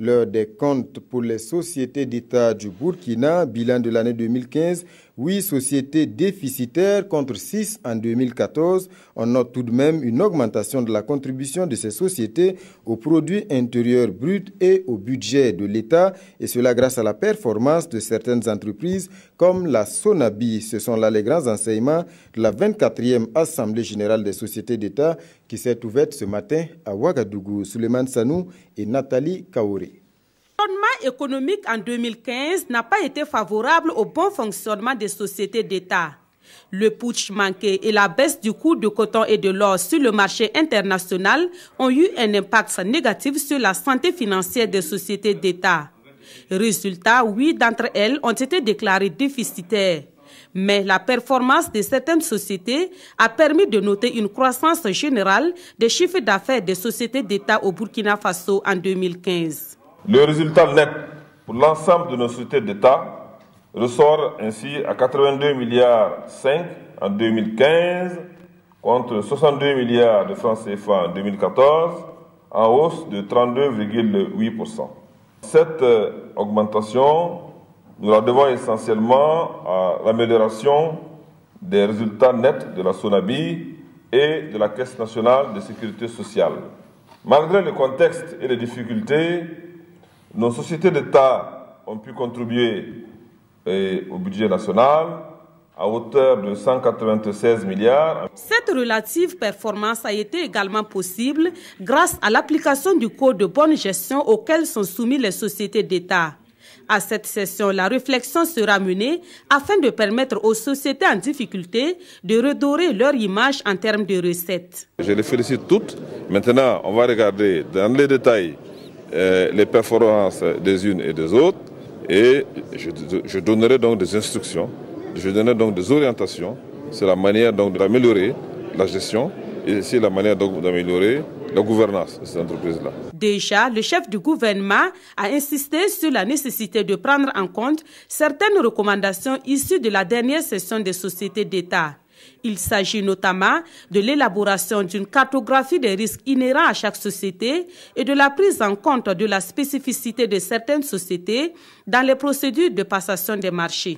L'heure des comptes pour les sociétés d'État du Burkina, bilan de l'année 2015, 8 sociétés déficitaires contre 6 en 2014. On note tout de même une augmentation de la contribution de ces sociétés au produit intérieur brut et au budget de l'État, et cela grâce à la performance de certaines entreprises comme la Sonabi. Ce sont là les grands enseignements de la 24e Assemblée générale des sociétés d'État qui s'est ouverte ce matin à Ouagadougou. Souleymane Sanou et Nathalie Kaoré. L'environnement économique en 2015 n'a pas été favorable au bon fonctionnement des sociétés d'État. Le putsch manqué et la baisse du cours du coton et de l'or sur le marché international ont eu un impact négatif sur la santé financière des sociétés d'État. Résultat, 8 d'entre elles ont été déclarées déficitaires. Mais la performance de certaines sociétés a permis de noter une croissance générale des chiffres d'affaires des sociétés d'État au Burkina Faso en 2015. Le résultat net pour l'ensemble de nos sociétés d'État ressort ainsi à 82 milliards 5 en 2015 contre 62 milliards de francs CFA en 2014, en hausse de 32,8%. Cette augmentation, nous la devons essentiellement à l'amélioration des résultats nets de la Sonabi et de la Caisse nationale de sécurité sociale. Malgré le contexte et les difficultés, nos sociétés d'État ont pu contribuer au budget national à hauteur de 196 milliards. Cette relative performance a été également possible grâce à l'application du Code de bonne gestion auquel sont soumises les sociétés d'État. À cette session, la réflexion sera menée afin de permettre aux sociétés en difficulté de redorer leur image en termes de recettes. Je les félicite toutes. Maintenant, on va regarder dans les détails les performances des unes et des autres, et je donnerai donc des instructions, je donnerai donc des orientations sur la manière donc d'améliorer la gestion et c'est la manière donc d'améliorer la gouvernance de ces entreprises-là. Déjà, le chef du gouvernement a insisté sur la nécessité de prendre en compte certaines recommandations issues de la dernière session des sociétés d'État. Il s'agit notamment de l'élaboration d'une cartographie des risques inhérents à chaque société et de la prise en compte de la spécificité de certaines sociétés dans les procédures de passation des marchés.